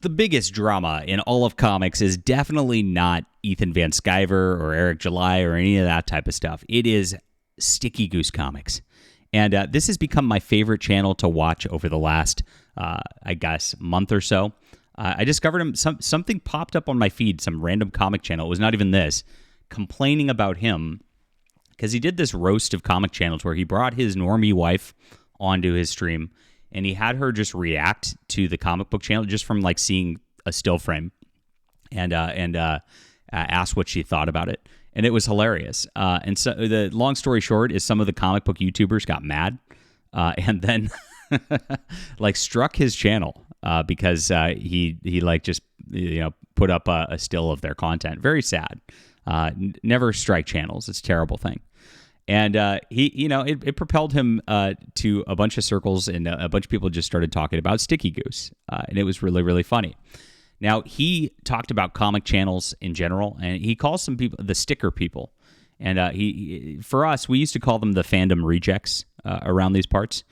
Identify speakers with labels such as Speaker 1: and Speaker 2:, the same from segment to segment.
Speaker 1: The biggest drama in all of comics is definitely not Ethan Van Sciver or Eric July or any of that type of stuff. It is Sticky Goose Comics. And this has become my favorite channel to watch over the last, I guess, month or so. I discovered him, something popped up on my feed, some random comic channel. It was not even this, complaining about him because he did this roast of comic channels where he brought his normie wife onto his stream and he had her just react to the comic book channel just from like seeing a still frame and ask what she thought about it. And it was hilarious. And so the long story short is some of the comic book YouTubers got mad and then like struck his channel because he like just put up a still of their content. Very sad. Never strike channels. It's a terrible thing. And it propelled him to a bunch of circles, and a bunch of people just started talking about Sticky Goose, and it was really, really funny. Now, he talked about comic channels in general, and he calls some people the sticker people. And for us, we used to call them the fandom rejects around these parts.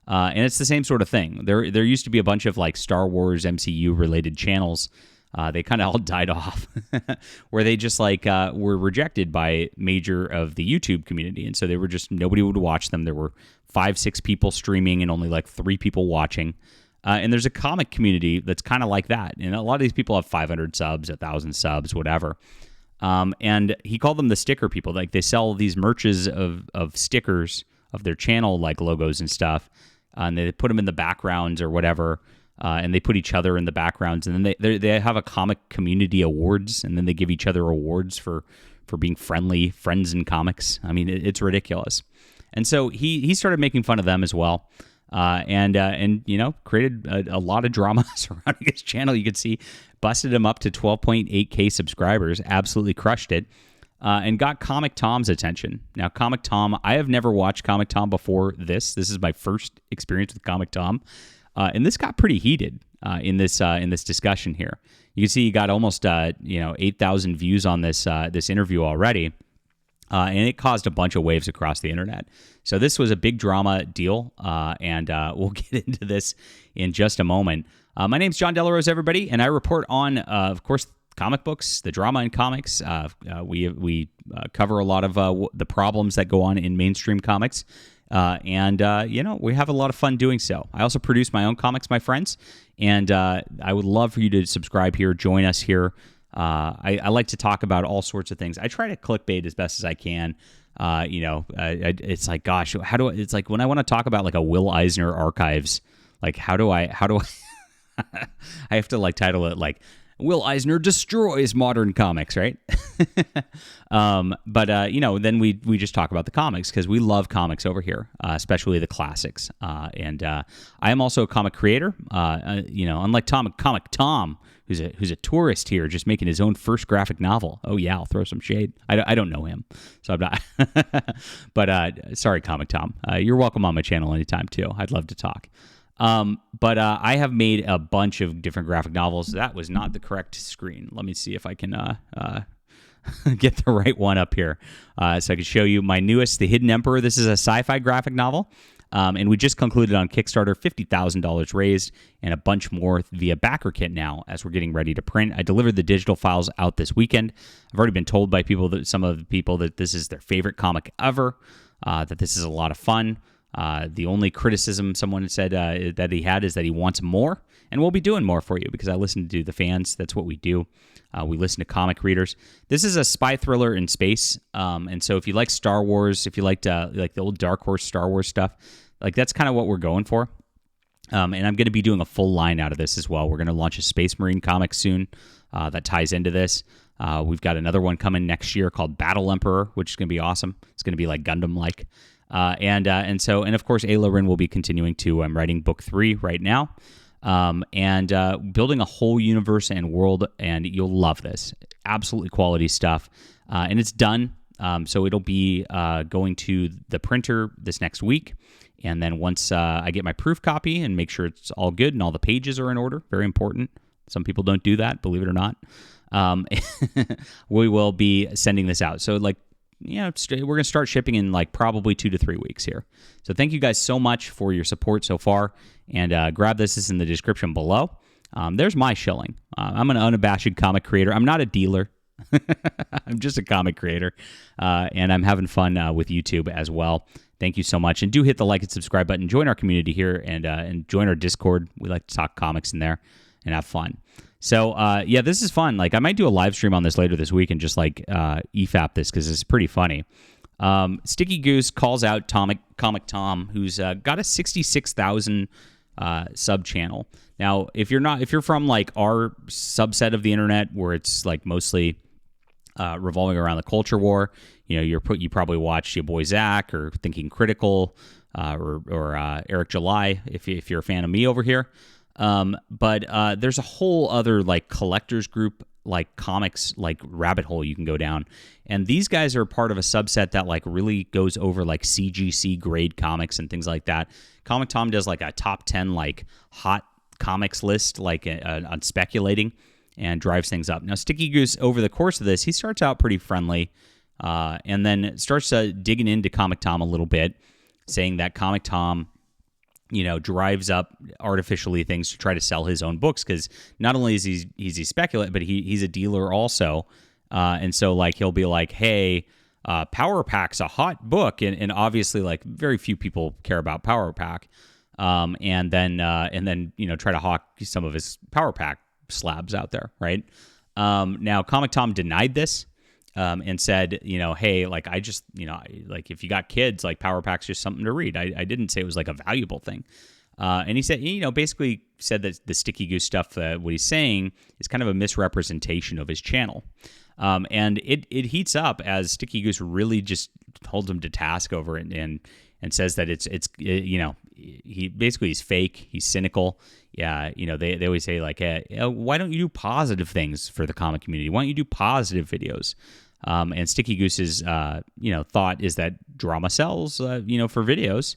Speaker 1: And it's the same sort of thing. There used to be a bunch of like Star Wars MCU-related channels. They kind of all died off, where they just like were rejected by major of the YouTube community. And so they were just, nobody would watch them. There were 5-6 people streaming and only like 3 people watching. And there's a comic community that's kind of like that. And a lot of these people have 500 subs, 1,000 subs, whatever. And he called them the sticker people. Like they sell these merches of stickers of their channel, like logos and stuff. And they put them in the backgrounds or whatever. And they put each other in the backgrounds. And then they have a comic community awards. And then they give each other awards for being friendly friends in comics. I mean, it's ridiculous. And so he started making fun of them as well. And created a lot of drama surrounding his channel. You could see busted him up to 12.8K subscribers, absolutely crushed it, and got Comic Tom's attention. Now, Comic Tom, I have never watched Comic Tom before this. This is my first experience with Comic Tom, and this got pretty heated in this discussion here. You can see he got almost 8,000 views on this interview already. And it caused a bunch of waves across the internet. So this was a big drama deal, and we'll get into this in just a moment. My name's John Delarose, everybody, and I report on, of course, comic books, the drama in comics. We cover a lot of the problems that go on in mainstream comics, and we have a lot of fun doing so. I also produce my own comics, my friends, and I would love for you to subscribe here, join us here. I like to talk about all sorts of things. I try to clickbait as best as I can. It's like, gosh, it's like when I want to talk about like a Will Eisner archives, like how do I I have to like title it like Will Eisner destroys modern comics, right? Then we just talk about the comics because we love comics over here, especially the classics. And I am also a comic creator. Unlike Comic Tom, who's a tourist here, just making his own first graphic novel. Oh yeah, I'll throw some shade. I don't know him, so I'm not. But sorry, Comic Tom. You're welcome on my channel anytime too. I'd love to talk. I have made a bunch of different graphic novels. That was not the correct screen. Let me see if I can get the right one up here so I can show you my newest, The Hidden Emperor. This is a sci-fi graphic novel. And we just concluded on Kickstarter, $50,000 raised, and a bunch more via backer kit now as we're getting ready to print. I delivered the digital files out this weekend. I've already been told by some of the people that this is their favorite comic ever, that this is a lot of fun. The only criticism someone said that he had is that he wants more, and we'll be doing more for you because I listen to the fans. That's what we do. We listen to comic readers. This is a spy thriller in space, and so if you like Star Wars, if you liked like the old Dark Horse Star Wars stuff, like that's kind of what we're going for. And I'm going to be doing a full line out of this as well. We're going to launch a Space Marine comic soon that ties into this. We've got another one coming next year called Battle Emperor, which is going to be awesome. It's going to be like Gundam-like. And of course, Ayla Rin will be continuing too. I'm writing book 3 right now, and building a whole universe and world, and you'll love this. Absolutely quality stuff, and it's done. So it'll be going to the printer this next week, and then once I get my proof copy and make sure it's all good and all the pages are in order, very important. Some people don't do that, believe it or not. We will be sending this out. So like, we're going to start shipping in like probably 2 to 3 weeks here. So thank you guys so much for your support so far. And grab this. It's in the description below. There's my shilling. I'm an unabashed comic creator. I'm not a dealer. I'm just a comic creator, and I'm having fun with YouTube as well. Thank you so much, and do hit the like and subscribe button. Join our community here, and join our Discord. We like to talk comics in there and have fun. So yeah, this is fun. Like I might do a live stream on this later this week and just like EFAP this because it's pretty funny. Sticky Goose calls out Comic Tom, who's got a 66,000 sub channel. Now, if you're from like our subset of the internet where it's like mostly revolving around the culture war, you probably watch your boy Zach or Thinking Critical or Eric July if you're a fan of me over here. But there's a whole other like collectors group, like comics, like rabbit hole you can go down. And these guys are part of a subset that like really goes over like CGC grade comics and things like that. Comic Tom does like a top 10 like hot comics list, like on speculating, and drives things up. Now, Sticky Goose, over the course of this, he starts out pretty friendly, and then starts digging into Comic Tom a little bit, saying that Comic Tom, drives up artificially things to try to sell his own books, because not only is he's a speculator, but he's a dealer also, and so like he'll be like, hey, Power Pack's a hot book, and obviously like very few people care about Power Pack, and then try to hawk some of his Power Pack slabs out there, right? Now Comic Tom denied this. And said, hey, like I just, like if you got kids, like Power Pack's just something to read. I didn't say it was like a valuable thing. And he said, basically said that the Sticky Goose stuff, what he's saying is kind of a misrepresentation of his channel. And it heats up as Sticky Goose really just holds him to task over it and says that he basically he's fake, he's cynical. Yeah, they always say like, why don't you do positive things for the comic community? Why don't you do positive videos? And Sticky Goose's, thought is that drama sells, for videos,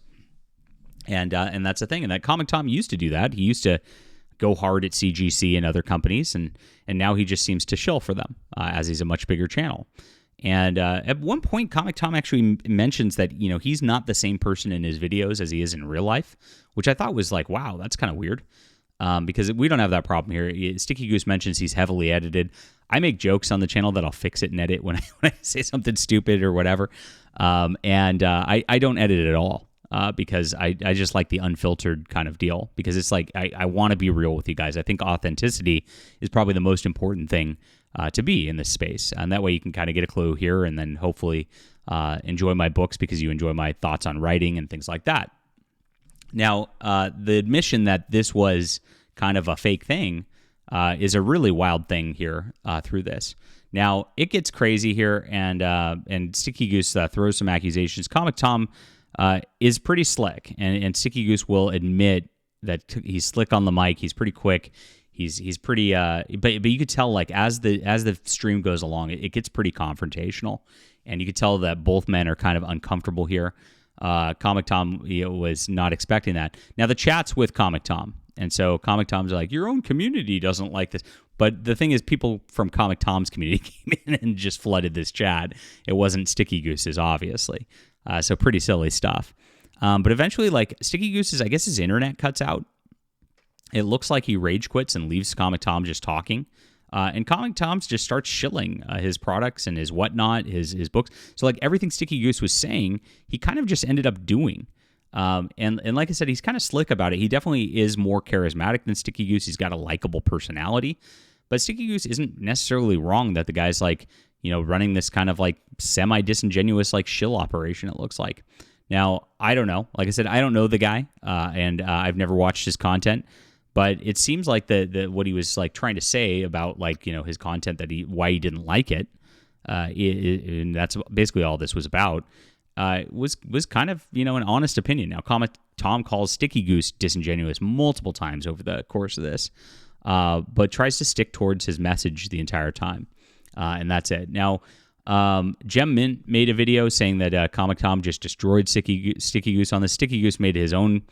Speaker 1: and that's the thing. And that Comic Tom used to do that. He used to go hard at CGC and other companies, and now he just seems to shill for them as he's a much bigger channel. And at one point, Comic Tom actually mentions that he's not the same person in his videos as he is in real life, which I thought was like, wow, that's kind of weird. Because we don't have that problem here. Sticky Goose mentions he's heavily edited. I make jokes on the channel that I'll fix it and edit when I say something stupid or whatever. And I don't edit at all because I just like the unfiltered kind of deal, because it's like I want to be real with you guys. I think authenticity is probably the most important thing to be in this space. And that way you can kind of get a clue here and then hopefully enjoy my books because you enjoy my thoughts on writing and things like that. Now, the admission that this was kind of a fake thing is a really wild thing here through this. Now, it gets crazy here, and Sticky Goose throws some accusations. Comic Tom is pretty slick, and Sticky Goose will admit that he's slick on the mic. He's pretty quick. He's pretty, but you could tell like as the stream goes along, it gets pretty confrontational, and you could tell that both men are kind of uncomfortable here. Comic Tom was not expecting that. Now the chat's with Comic Tom, and so Comic Tom's like, your own community doesn't like this. But the thing is, people from Comic Tom's community came in and just flooded this chat. It wasn't Sticky Goose's, obviously. So pretty silly stuff. But eventually, like Sticky Goose's, I guess his internet cuts out. It looks like he rage quits and leaves Comic Tom just talking. And Comic Tom's just starts shilling his products and his whatnot, his books. So like everything Sticky Goose was saying, he kind of just ended up doing. And like I said, he's kind of slick about it. He definitely is more charismatic than Sticky Goose. He's got a likable personality. But Sticky Goose isn't necessarily wrong that the guy's like, running this kind of like semi-disingenuous like shill operation, it looks like. Now, I don't know. Like I said, I don't know the guy, and I've never watched his content. But it seems like the what he was like trying to say about like his content, that why he didn't like it, and that's basically all this was about. Was kind of an honest opinion. Now, Comic Tom calls Sticky Goose disingenuous multiple times over the course of this, but tries to stick towards his message the entire time, and that's it. Now, Gem Mint made a video saying that Comic Tom just destroyed Sticky Goose on this. Sticky Goose made his own.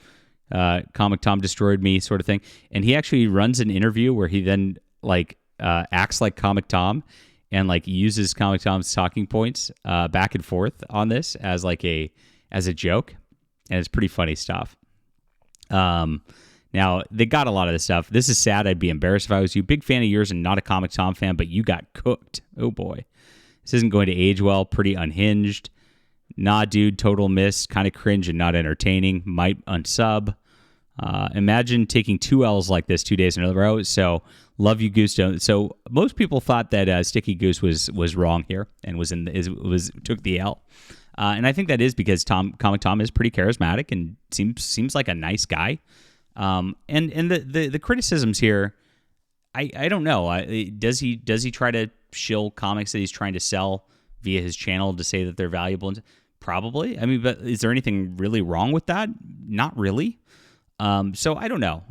Speaker 1: Comic Tom destroyed me sort of thing, and he actually runs an interview where he then like acts like Comic Tom and like uses Comic Tom's talking points back and forth on this as a joke, and it's pretty funny stuff. Now, they got a lot of this stuff. This is sad. I'd be embarrassed if I was you. Big fan of yours and not a Comic Tom fan, but you got cooked. Oh, boy. This isn't going to age well. Pretty unhinged. Nah, dude. Total miss. Kind of cringe and not entertaining. Might unsub. Imagine taking 2 L's like this 2 days in a row. So, love you, Goose. So, most people thought that Sticky Goose was wrong here and took the L. And I think that is because Comic Tom is pretty charismatic and seems like a nice guy. And the criticisms here, I don't know. Does he try to shill comics that he's trying to sell via his channel to say that they're valuable? Probably. I mean, but is there anything really wrong with that? Not really. So I don't know.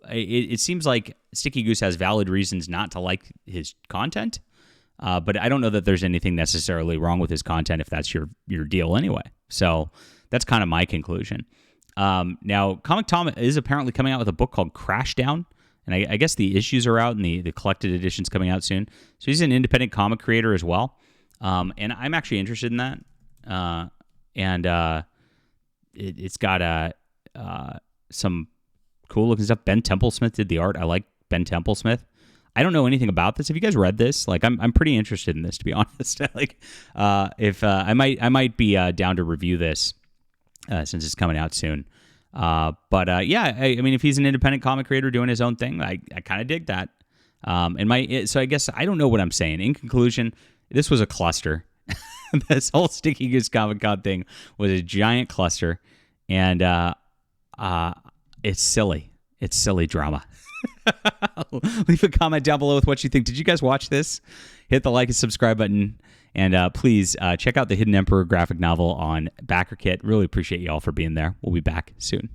Speaker 1: It seems like Sticky Goose has valid reasons not to like his content. But I don't know that there's anything necessarily wrong with his content if that's your deal anyway. So that's kind of my conclusion. Now, Comic Tom is apparently coming out with a book called Crashdown, and I guess the issues are out and the collected edition's coming out soon. So he's an independent comic creator as well, and I'm actually interested in that. It's got some cool looking stuff. Ben Templesmith did the art. I like Ben Templesmith. I don't know anything about this. Have you guys read this? Like, I'm pretty interested in this, to be honest. If I might be down to review this since it's coming out soon. I mean, if he's an independent comic creator doing his own thing, I kind of dig that. So I guess I don't know what I'm saying. In conclusion, this was a cluster. This whole Sticky Goose Comic Con thing was a giant cluster, and it's silly. It's silly drama. Leave a comment down below with what you think. Did you guys watch this? Hit the like and subscribe button. And please check out the Hidden Emperor graphic novel on BackerKit. Really appreciate you all for being there. We'll be back soon.